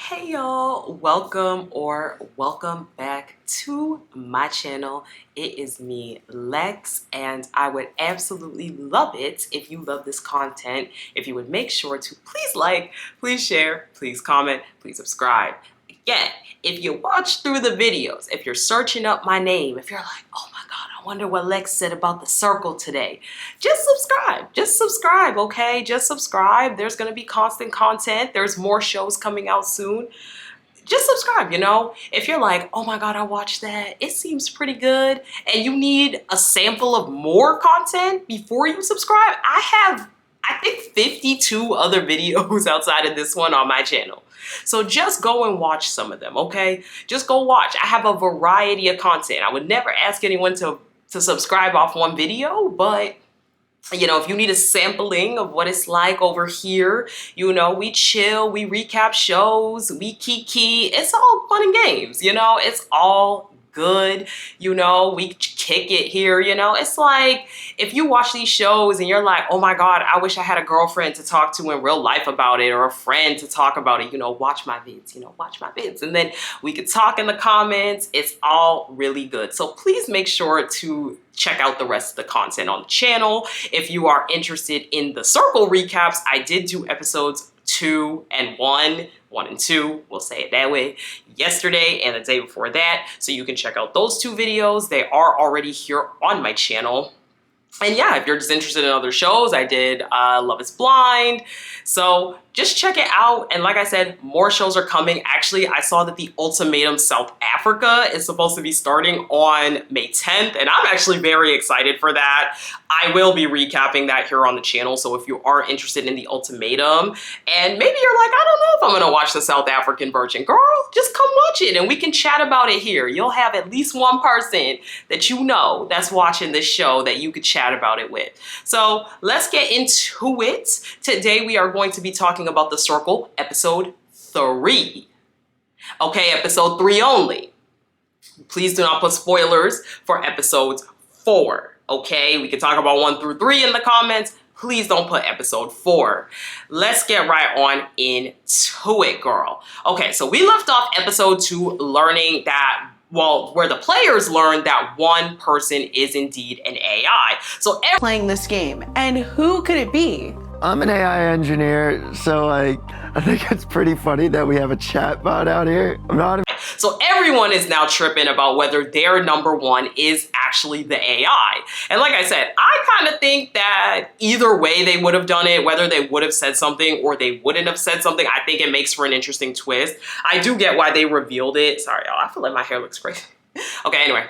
Hey y'all, welcome back to my channel. It is me, Lex, and I would absolutely love it if you love this content, if you would make sure to please like, please share, please comment, please subscribe. Again, if you watch through the videos, if you're searching up my name, if you're like, oh my God, I wonder what Lex said about the circle today, just subscribe, okay? Just subscribe. There's gonna be constant content. There's more shows coming out soon. Just subscribe, If you're like, oh my God, I watched that, it seems pretty good, and you need a sample of more content before you subscribe, I think 52 other videos outside of this one on my channel. So just go and watch some of them, okay? Just go watch. I have a variety of content. I would never ask anyone to subscribe off one video, but if you need a sampling of what it's like over here, we chill, we recap shows, we kiki. It's all fun and games, it's all good, we kick it here, it's like if you watch these shows and you're like, oh my God, I wish I had a girlfriend to talk to in real life about it or a friend to talk about it, watch my vids, and then we could talk in the comments. It's all really good. So please make sure to check out the rest of the content on the channel. If you are interested in the circle recaps, I did do episodes 2 and 1 and 2, we'll say it that way, yesterday and the day before that. So you can check out those 2 videos. They are already here on my channel. And yeah, if you're just interested in other shows, I did Love is Blind. So just check it out. And like I said, more shows are coming. Actually, I saw that the Ultimatum South Africa is supposed to be starting on May 10th. And I'm actually very excited for that. I will be recapping that here on the channel. So if you are interested in the Ultimatum and maybe you're like, I don't know if I'm going to watch the South African version, girl, just come watch it and we can chat about it here. You'll have at least one person that you know that's watching this show that you could chat about it with. So let's get into it. Today we are going to be talking about The Circle, episode 3. Okay, episode 3 only. Please do not put spoilers for episodes 4. Okay, we can talk about 1 through 3 in the comments. Please don't put episode 4. Let's get right on into it, girl. Okay, so we left off episode 2 learning that, well, where the players learned that one person is indeed an AI. So playing this game, and who could it be? I'm an AI engineer, so I think it's pretty funny that we have a chat bot out here. So everyone is now tripping about whether their number 1 is actually the AI. And like I said, I kind of think that either way they would have done it, whether they would have said something or they wouldn't have said something, I think it makes for an interesting twist. I do get why they revealed it. Sorry, y'all, I feel like my hair looks crazy. Okay, anyway.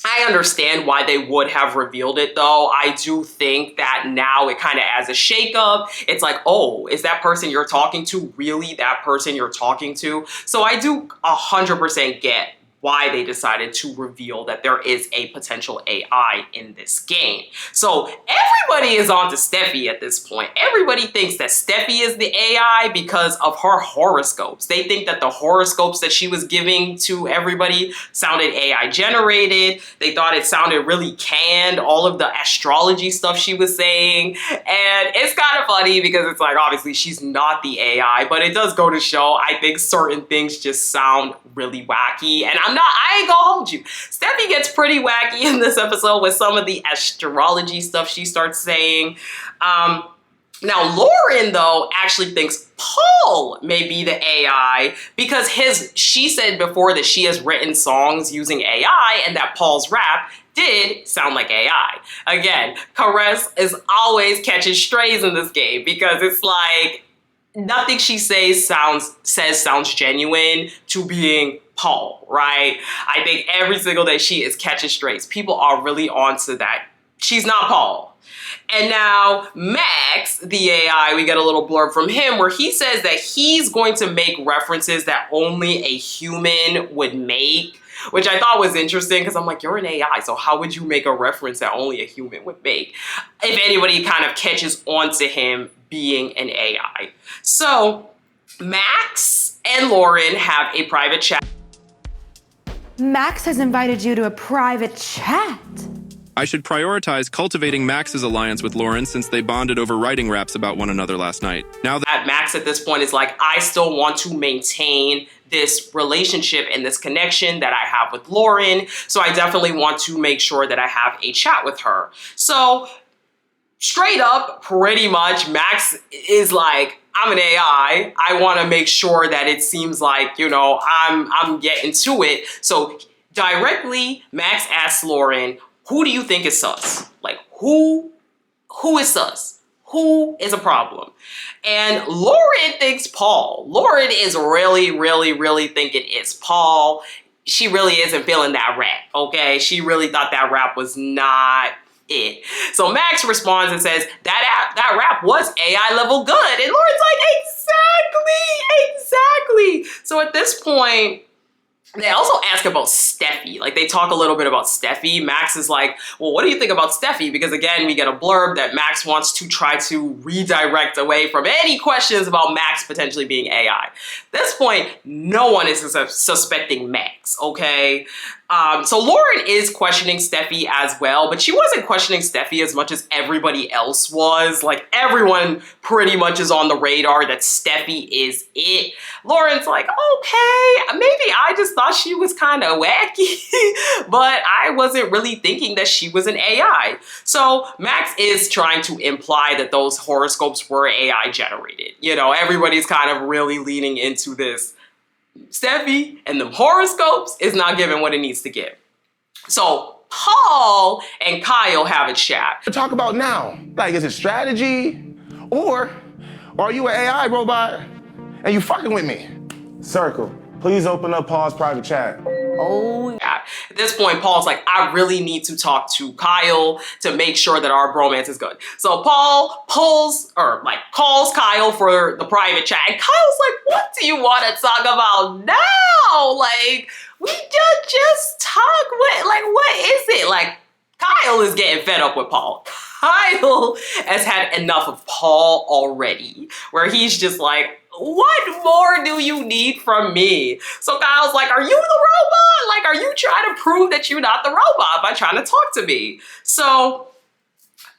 I understand why they would have revealed it though. I do think that now it kind of adds a shakeup. It's like, oh, is that person you're talking to really that person you're talking to? So I do 100% get why they decided to reveal that there is a potential AI in this game. So everybody is on to Steffi at this point. Everybody thinks that Steffi is the AI because of her horoscopes. They think that the horoscopes that she was giving to everybody sounded AI generated. They thought it sounded really canned, all of the astrology stuff she was saying. And it's kind of funny because it's like, obviously she's not the AI, but it does go to show, I think certain things just sound really wacky. And I ain't gonna hold you. Steffi gets pretty wacky in this episode with some of the astrology stuff she starts saying. Now, Lauren, though, actually thinks Paul may be the AI because she said before that she has written songs using AI and that Paul's rap did sound like AI. Again, Caress is always catching strays in this game because it's like nothing she says sounds genuine to being Paul, right? I think every single day she is catching strays. People are really onto that. She's not Paul. And now Max, the AI, we get a little blurb from him where he says that he's going to make references that only a human would make, which I thought was interesting because I'm like, you're an AI, so how would you make a reference that only a human would make? If anybody kind of catches on to him being an AI. So Max and Lauren have a private chat. Max has invited you to a private chat. I should prioritize cultivating Max's alliance with Lauren since they bonded over writing raps about one another last night. Now that Max at this point is like, I still want to maintain this relationship and this connection that I have with Lauren. So I definitely want to make sure that I have a chat with her. So straight up, pretty much, Max is like, I'm an AI. I want to make sure that it seems like, you know, I'm getting to it. So directly, Max asks Lauren, who do you think is sus? Like, who is sus? Who is a problem? And Lauren thinks Paul. Lauren is really thinking it's Paul. She really isn't feeling that rap, okay? She really thought that rap was not it. So Max responds and says, that rap was AI level good. And Lauren's like, exactly. So at this point, they also ask about Steffi. Like, they talk a little bit about Steffi. Max is like, well, what do you think about Steffi? Because again, we get a blurb that Max wants to try to redirect away from any questions about Max potentially being AI. At this point, no one is suspecting Max, okay? So Lauren is questioning Steffi as well, but she wasn't questioning Steffi as much as everybody else was. Like, everyone pretty much is on the radar that Steffi is it. Lauren's like, okay, maybe I just thought she was kind of wacky, but I wasn't really thinking that she was an AI. So Max is trying to imply that those horoscopes were AI generated. You know, everybody's kind of really leaning into this. Steffi and the horoscopes is not giving what it needs to give. So Paul and Kyle have a chat. Talk about now. Like, is it strategy? Or are you an AI robot and you fucking with me? Circle, please open up Paul's private chat. Oh, At this point, Paul's like, I really need to talk to Kyle to make sure that our bromance is good. So Paul calls Kyle for the private chat. And Kyle's like, what do you want to talk about now? Like, we just talk. What is it? Like, Kyle is getting fed up with Paul. Kyle has had enough of Paul already, where he's just like, what more do you need from me? So Kyle's like, are you the robot? Like, are you trying to prove that you're not the robot by trying to talk to me? So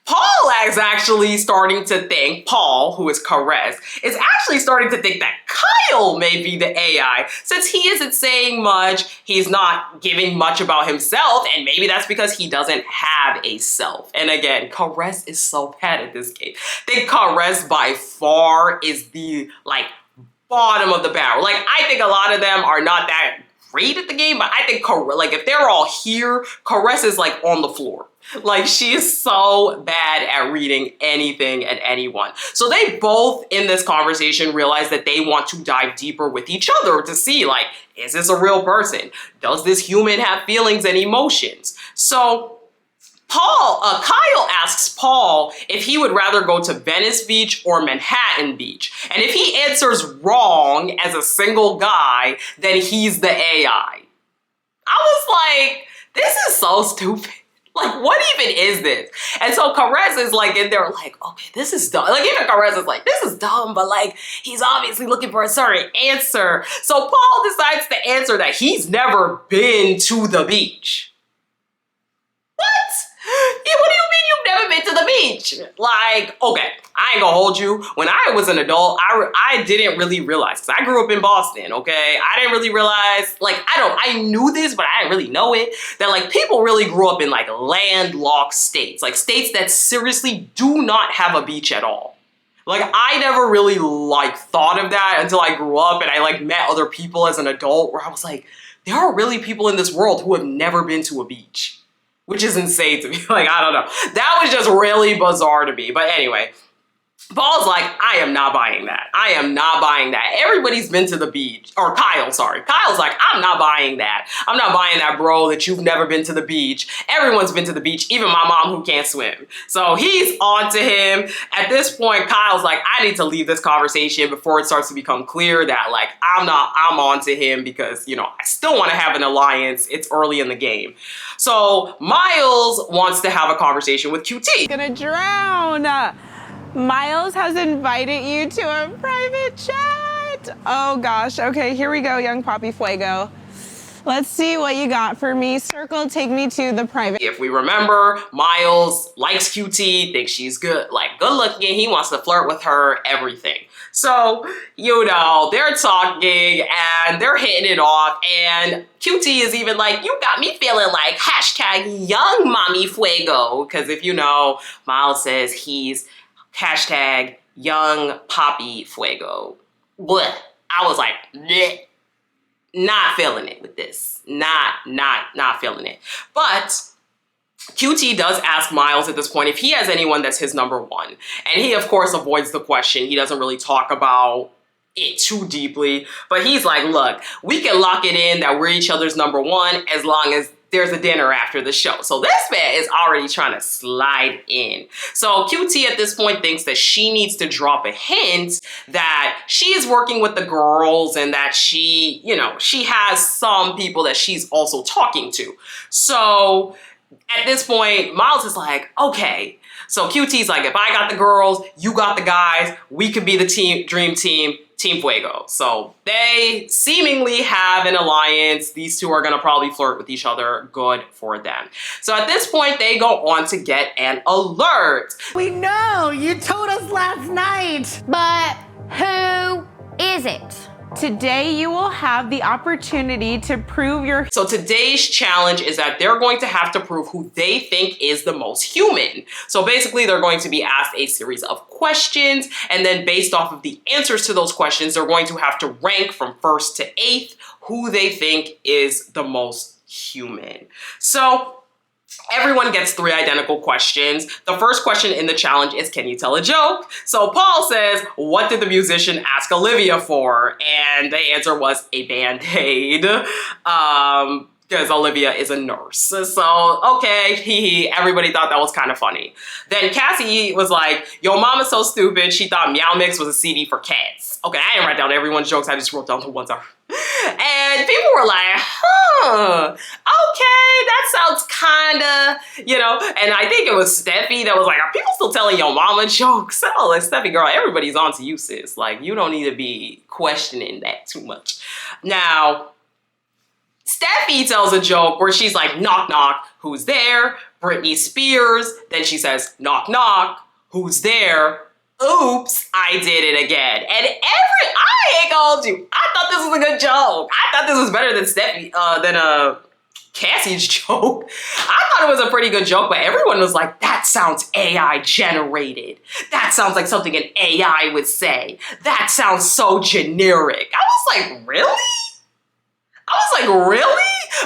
Paul is actually starting to think, Paul, who is Caress, is actually starting to think that Kyle may be the AI. Since he isn't saying much, he's not giving much about himself, and maybe that's because he doesn't have a self. And again, Caress is so bad at this game. I think Caress by far is the, like, bottom of the barrel. Like, I think a lot of them are not that great at the game, but I think, like, if they're all here, Caress is, like, on the floor. Like, she is so bad at reading anything and anyone. So they both, in this conversation, realize that they want to dive deeper with each other to see, like, is this a real person? Does this human have feelings and emotions? So Kyle asks Paul if he would rather go to Venice Beach or Manhattan Beach. And if he answers wrong as a single guy, then he's the AI. I was like, this is so stupid. Like, what even is this? And so Caress is like in there like, okay, this is dumb. Like, even Caress is like, this is dumb, but like, he's obviously looking for a certain answer. So Paul decides to answer that he's never been to the beach. What? Yeah, what do you mean you've never been to the beach? Like, okay, I ain't gonna hold you. When I was an adult, I didn't really realize, because I grew up in Boston, okay? I didn't really realize, like, I knew this, but I didn't really know it, that, like, people really grew up in, like, landlocked states. Like, states that seriously do not have a beach at all. Like, I never really, like, thought of that until I grew up and I, like, met other people as an adult where I was like, there are really people in this world who have never been to a beach. Which is insane to me. Like, I don't know. That was just really bizarre to me. But anyway, Paul's like, I am not buying that. I am not buying that. Everybody's been to the beach. Or Kyle, sorry. Kyle's like, I'm not buying that. I'm not buying that, bro, that you've never been to the beach. Everyone's been to the beach, even my mom who can't swim. So he's on to him. At this point, Kyle's like, I need to leave this conversation before it starts to become clear that, like, I'm on to him because, you know, I still want to have an alliance. It's early in the game. So Miles wants to have a conversation with QT. gonna drown. Miles has invited you to a private chat. Oh gosh, okay, here we go, young Poppy Fuego. Let's see what you got for me. Circle, take me to the private. If we remember, Miles likes QT, thinks she's good, like good looking. He wants to flirt with her, everything. So, you know, they're talking and they're hitting it off, and QT is even like, you got me feeling like hashtag young mommy fuego. Because if you know, Miles says he's hashtag young poppy fuego. Blech. I was like, bleh. Not feeling it with this. Not feeling it. But QT does ask Miles at this point if he has anyone that's his number one. And he, of course, avoids the question. He doesn't really talk about it too deeply. But he's like, look, we can lock it in that we're each other's number one as long as there's a dinner after the show. So this man is already trying to slide in. So QT at this point thinks that she needs to drop a hint that she is working with the girls and that she, you know, she has some people that she's also talking to. So at this point, Miles is like, okay. So QT's like, if I got the girls, you got the guys, we could be the team, dream team, Team Fuego. So they seemingly have an alliance. These two are gonna probably flirt with each other. Good for them. So at this point, they go on to get an alert. We know, you told us last night. But who is it? Today you will have the opportunity to prove your... So today's challenge is that they're going to have to prove who they think is the most human. So basically they're going to be asked a series of questions, and then based off of the answers to those questions, they're going to have to rank from first to eighth who they think is the most human. So everyone gets 3 identical questions. The first question in the challenge is, can you tell a joke? So Paul says, what did the musician ask Olivia for? And the answer was a Band-Aid. Because Olivia is a nurse. So, okay, everybody thought that was kind of funny. Then Cassie was like, yo, mama's so stupid, she thought Meow Mix was a CD for cats. Okay, I didn't write down everyone's jokes, I just wrote down the ones I... And people were like, huh, okay, that sounds kinda, you know, and I think it was Steffi that was like, are people still telling your mama jokes? Oh, like, Steffi, girl, everybody's on to you, sis. Like, you don't need to be questioning that too much. Now, Steffi tells a joke where she's like, knock, knock, who's there? Britney Spears. Then she says, knock, knock, who's there? Oops, I did it again. And I ain't gonna you. I thought this was a good joke. I thought this was better than Cassie's joke. I thought it was a pretty good joke, but everyone was like, that sounds AI generated. That sounds like something an AI would say. That sounds so generic. I was like, really?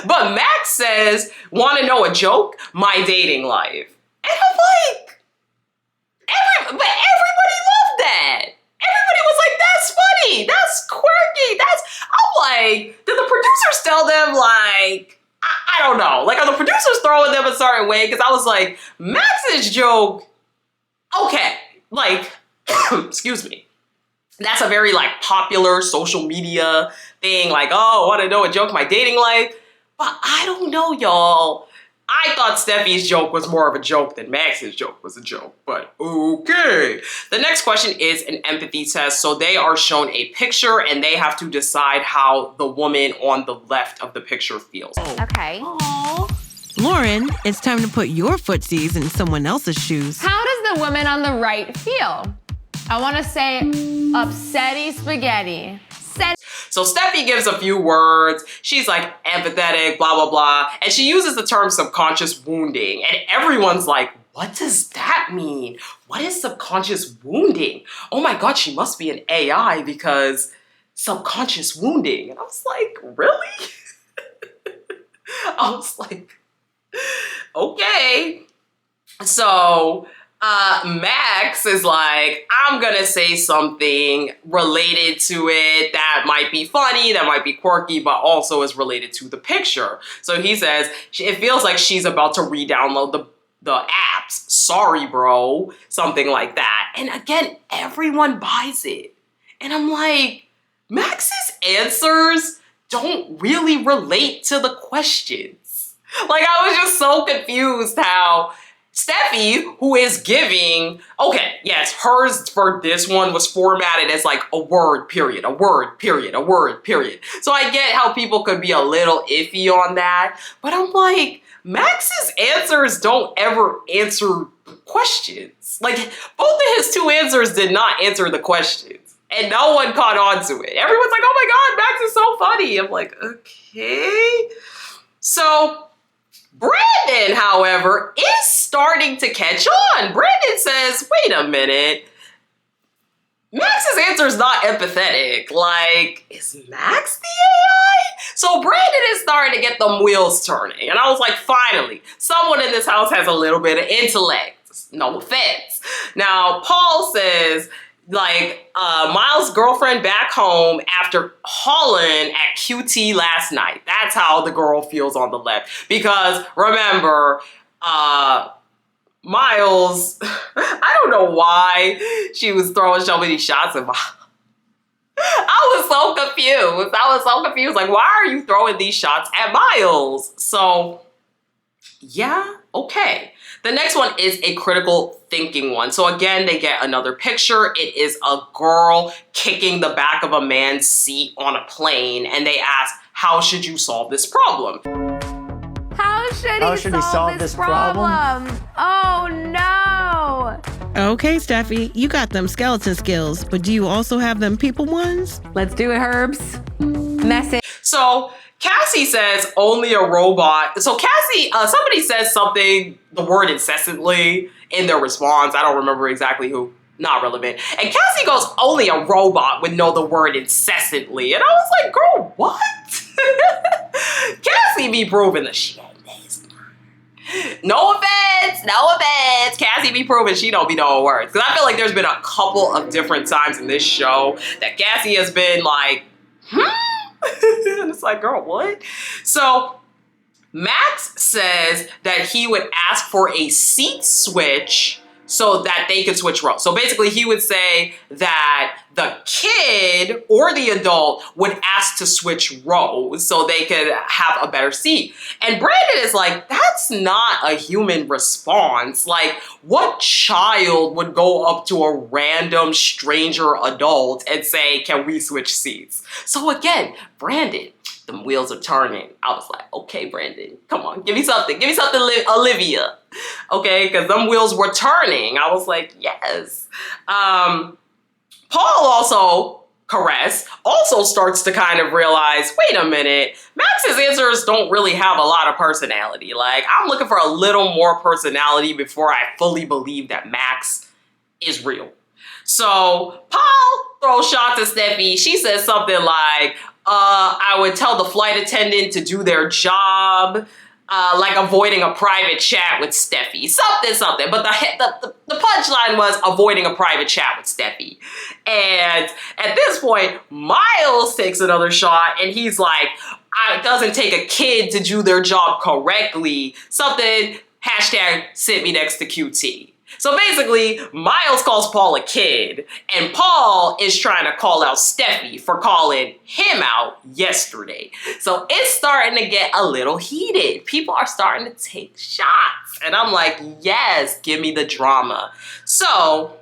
But Max says, want to know a joke? My dating life. And I'm like, but everybody loved that. Everybody was like, that's funny. That's quirky. I'm like, did the producers tell them, like, I don't know. Like, are the producers throwing them a certain way? Because I was like, Max's joke, okay. Like, excuse me. That's a very, like, popular social media thing. Like, oh, want to know a joke? My dating life. But I don't know, y'all. I thought Steffi's joke was more of a joke than Max's joke was a joke, but okay. The next question is an empathy test. So they are shown a picture and they have to decide how the woman on the left of the picture feels. Okay. Lauren, it's time to put your footsies in someone else's shoes. How does the woman on the right feel? I want to say upsetty spaghetti. So Steffi gives a few words. She's like empathetic, blah, blah, blah. And she uses the term subconscious wounding. And everyone's like, what does that mean? What is subconscious wounding? Oh my God, she must be an AI because subconscious wounding. And I was like, really? I was like, okay. So Max is like, I'm gonna say something related to it that might be funny, that might be quirky, but also is related to the picture. So he says, it feels like she's about to re-download the apps. Sorry, bro. Something like that. And again, everyone buys it. And I'm like, Max's answers don't really relate to the questions. Like, I was just so confused how Steffi, who is giving, okay, yes, hers for this one was formatted as like a word period, a word period, a word period. So I get how people could be a little iffy on that, but I'm like, Max's answers don't ever answer the questions. Like, both of his two answers did not answer the questions, and no one caught on to it. Everyone's like, oh my God, Max is so funny. I'm like, okay. So, Brandon, however, is starting to catch on. Brandon says, wait a minute. Max's answer is not empathetic. Like, is Max the AI? So Brandon is starting to get them wheels turning. And I was like, finally, someone in this house has a little bit of intellect. No offense. Now, Paul says, like, Miles' girlfriend back home after hauling at QT last night. That's how the girl feels on the left. Because, remember, Miles, I don't know why she was throwing so many shots at Miles. I was so confused. Like, why are you throwing these shots at Miles? So, yeah, okay. The next one is a critical thinking one. So again, they get another picture. It is a girl kicking the back of a man's seat on a plane, and they ask, how should you solve this problem? How should he solve this problem? Oh no! Okay, Steffi, you got them skeleton skills, but do you also have them people ones? Let's do it, Herbs. Message. So Cassie says only a robot. So Cassie, somebody says something, the word incessantly in their response. I don't remember exactly who. Not relevant. And Cassie goes, only a robot would know the word incessantly. And I was like, girl, what? Cassie be proving the shit. No offense. Cassie be proving she don't be knowing words. Because I feel like there's been a couple of different times in this show that Cassie has been like, and it's like, girl, what? So Max says that he would ask for a seat switch so that they could switch roles. So basically he would say that the kid or the adult would ask to switch roles so they could have a better seat. And Brandon is like, that's not a human response. Like, what child would go up to a random stranger adult and say, can we switch seats? So again, Brandon, the wheels are turning. I was like, okay, Brandon, come on, give me something, Olivia. Okay, because them wheels were turning. I was like, yes. Paul also, Caress, also starts to kind of realize, wait a minute, Max's answers don't really have a lot of personality. Like, I'm looking for a little more personality before I fully believe that Max is real. So Paul throws shots at Steffi. She says something like, I would tell the flight attendant to do their job, like avoiding a private chat with Steffi. Something. But the punchline was avoiding a private chat with Steffi. And at this point, Miles takes another shot and he's like, it doesn't take a kid to do their job correctly. Something, hashtag sit me next to QT. So basically, Miles calls Paul a kid, and Paul is trying to call out Steffi for calling him out yesterday. So it's starting to get a little heated. People are starting to take shots. And I'm like, yes, give me the drama. So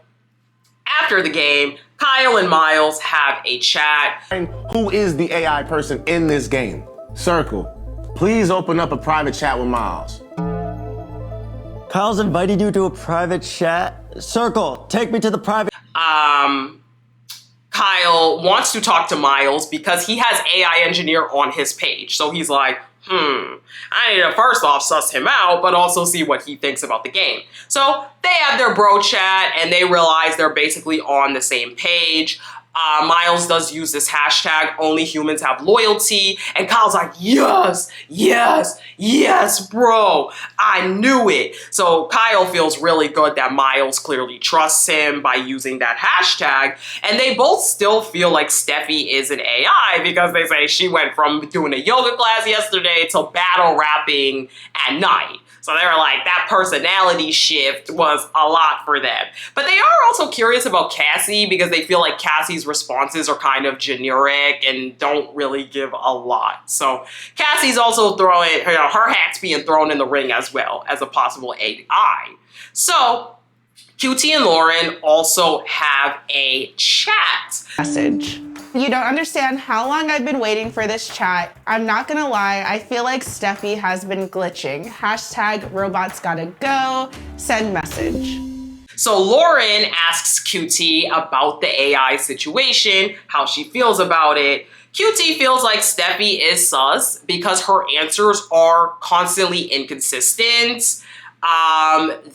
after the game, Kyle and Miles have a chat. Who is the AI person in this game? Circle, please open up a private chat with Miles. Kyle's invited you to a private chat. Circle, take me to the private. Kyle wants to talk to Miles because he has AI engineer on his page. So he's like, I need to first off suss him out, but also see what he thinks about the game. So they have their bro chat and they realize they're basically on the same page. Miles does use this hashtag, only humans have loyalty. And Kyle's like, yes, bro. I knew it. So Kyle feels really good that Miles clearly trusts him by using that hashtag. And they both still feel like Steffi is an AI because they say she went from doing a yoga class yesterday to battle rapping at night. So they were like, that personality shift was a lot for them. But they are also curious about Cassie because they feel like Cassie's responses are kind of generic and don't really give a lot. So Cassie's also throwing, her hat's being thrown in the ring as well as a possible AI. So QT and Lauren also have a chat. Message. You don't understand how long I've been waiting for this chat. I'm not gonna lie, I feel like Steffi has been glitching. Hashtag robots gotta go, send message. So Lauren asks QT about the AI situation, how she feels about it. QT feels like Steffi is sus because her answers are constantly inconsistent.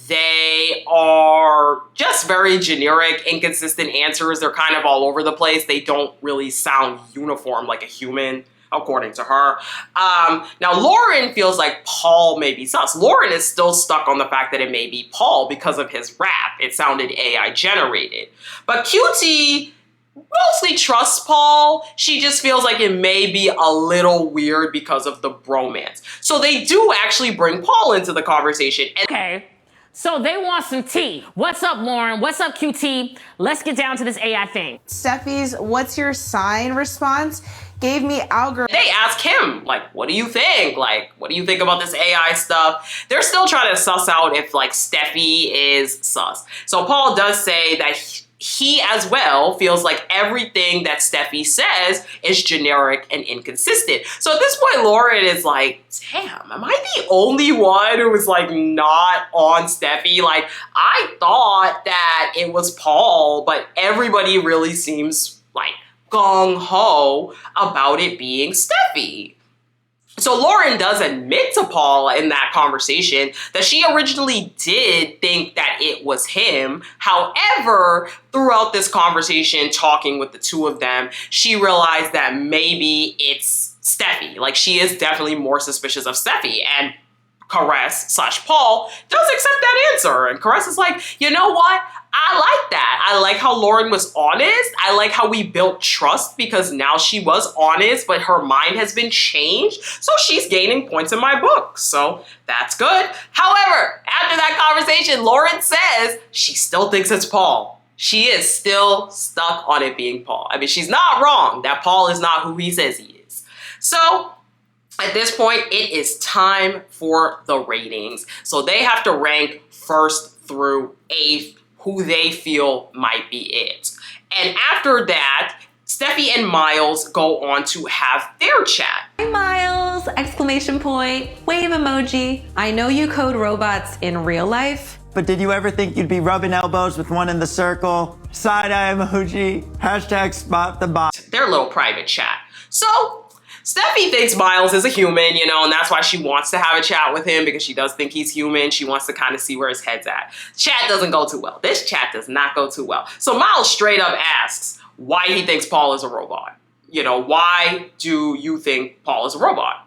They are just very generic, inconsistent answers. They're kind of all over the place. They don't really sound uniform like a human, according to her. Now, Lauren feels like Paul may be sus. Lauren is still stuck on the fact that it may be Paul because of his rap. It sounded AI generated. But QT mostly trusts Paul. She just feels like it may be a little weird because of the bromance. So they do actually bring Paul into the conversation. Okay, so they want some tea. What's up, Lauren? What's up, QT? Let's get down to this AI thing. Steffi's "what's your sign" response gave me algorithm. They ask him, like, what do you think? Like, what do you think about this AI stuff? They're still trying to suss out if, like, Steffi is sus. So Paul does say that he as well feels like everything that Steffi says is generic and inconsistent. So at this point, Lauren is like, damn, am I the only one who is like not on Steffi? Like, I thought that it was Paul, but everybody really seems like gung-ho about it being Steffi. So Lauren does admit to Paul in that conversation that she originally did think that it was him. However, throughout this conversation, talking with the two of them, she realized that maybe it's Steffi. Like, she is definitely more suspicious of Steffi. And Caress/Paul does accept that answer. And Caress is like, you know what? I like that. I like how Lauren was honest. I like how we built trust because now she was honest, but her mind has been changed. So she's gaining points in my book. So that's good. However, after that conversation, Lauren says she still thinks it's Paul. She is still stuck on it being Paul. I mean, she's not wrong that Paul is not who he says he is. So at this point, it is time for the ratings. So they have to rank 1st through 8th who they feel might be it. And after that, Steffi and Miles go on to have their chat. Hi Miles! Exclamation point, wave emoji. I know you code robots in real life. But did you ever think you'd be rubbing elbows with one in the circle? Side-eye emoji, hashtag spot the bot. Their little private chat. So Steffi thinks Miles is a human, and that's why she wants to have a chat with him because she does think he's human. She wants to kind of see where his head's at. Chat doesn't go too well. This chat does not go too well. So Miles straight up asks why he thinks Paul is a robot. Why do you think Paul is a robot?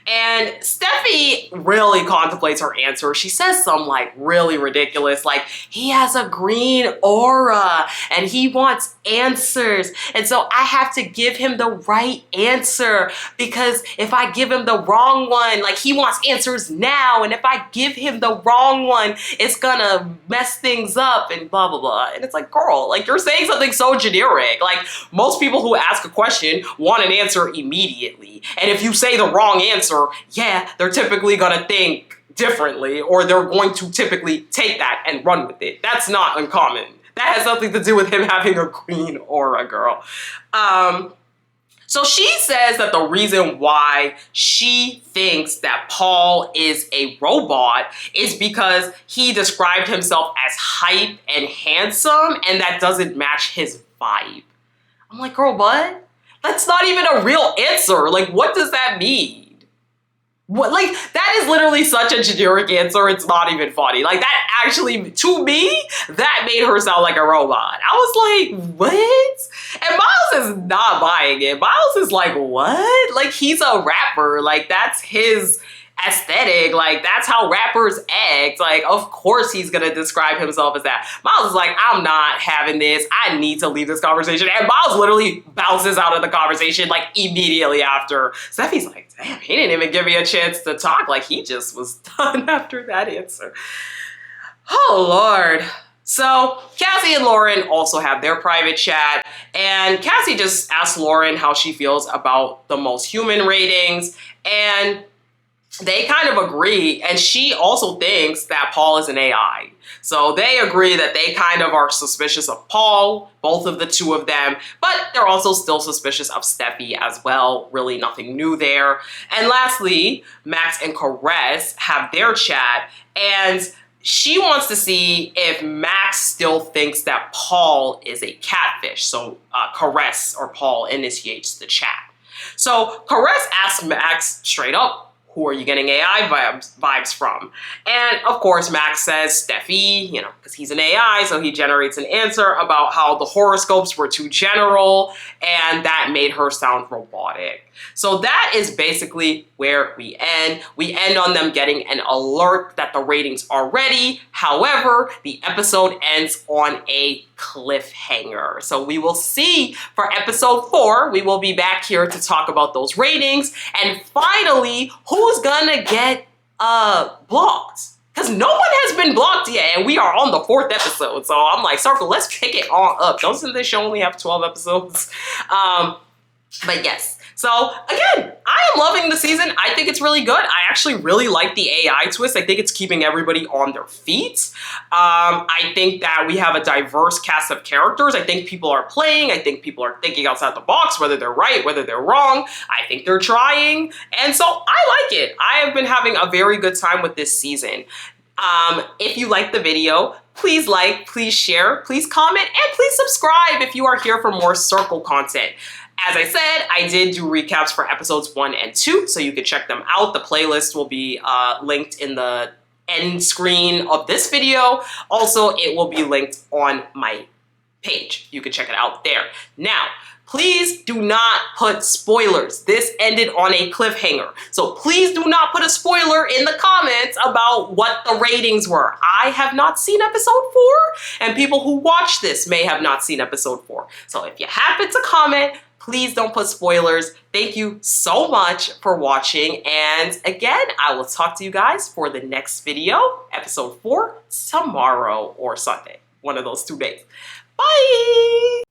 And Steffi really contemplates her answer. She says some like really ridiculous, like he has a green aura and he wants answers. And so I have to give him the right answer because if I give him the wrong one, like he wants answers now. And if I give him the wrong one, it's gonna mess things up and blah, blah, blah. And it's like, girl, like you're saying something so generic. Like most people who ask a question want an answer immediately. And if you say the wrong answer, yeah, they're typically gonna think differently or they're going to typically take that and run with it. That's not uncommon. That has nothing to do with him having a green aura, girl. So she says that the reason why she thinks that Paul is a robot is because he described himself as hype and handsome and that doesn't match his vibe. I'm like, girl, what? That's not even a real answer. Like, what does that mean? What, like, that is literally such a generic answer, it's not even funny. Like, that actually, to me, that made her sound like a robot. I was like, what? And Miles is not buying it. Miles is like, what? Like, he's a rapper. Like, that's his aesthetic. Like, that's how rappers act. Like, of course he's gonna describe himself as that. Miles is like, I'm not having this. I need to leave this conversation. And Miles literally bounces out of the conversation like immediately after. Steffi's like, damn, he didn't even give me a chance to talk. Like, he just was done after that answer. Oh, Lord. So Cassie and Lauren also have their private chat, and Cassie just asks Lauren how she feels about the Most Human ratings, and they kind of agree, and she also thinks that Paul is an AI. So they agree that they kind of are suspicious of Paul, both of the two of them, but they're also still suspicious of Steffi as well. Really nothing new there. And lastly, Max and Caress have their chat, and she wants to see if Max still thinks that Paul is a catfish. So Caress or Paul initiates the chat. So Caress asks Max straight up, who are you getting AI vibes from? And of course, Max says Steffi, you know, because he's an AI, so he generates an answer about how the horoscopes were too general, and that made her sound robotic. So that is basically where we end. We end on them getting an alert that the ratings are ready. However, the episode ends on a cliffhanger. So we will see for episode 4. We will be back here to talk about those ratings. And finally, who's gonna get blocked? Because no one has been blocked yet, and we are on the 4th episode. So I'm like, Circle, let's pick it on up. Doesn't this show only have 12 episodes? But yes. So again, I am loving the season. I think it's really good. I actually really like the AI twist. I think it's keeping everybody on their feet. I think that we have a diverse cast of characters. I think people are playing. I think people are thinking outside the box, whether they're right, whether they're wrong. I think they're trying. And so I like it. I have been having a very good time with this season. If you like the video, please like, please share, please comment, and please subscribe if you are here for more Circle content. As I said, I did do recaps for episodes 1 and 2, so you can check them out. The playlist will be linked in the end screen of this video. Also, it will be linked on my page. You can check it out there. Now, please do not put spoilers. This ended on a cliffhanger. So please do not put a spoiler in the comments about what the ratings were. I have not seen episode 4, and people who watch this may have not seen episode 4. So if you happen to comment, please don't put spoilers. Thank you so much for watching. And again, I will talk to you guys for the next video, episode 4, tomorrow or Sunday. One of those 2 days. Bye!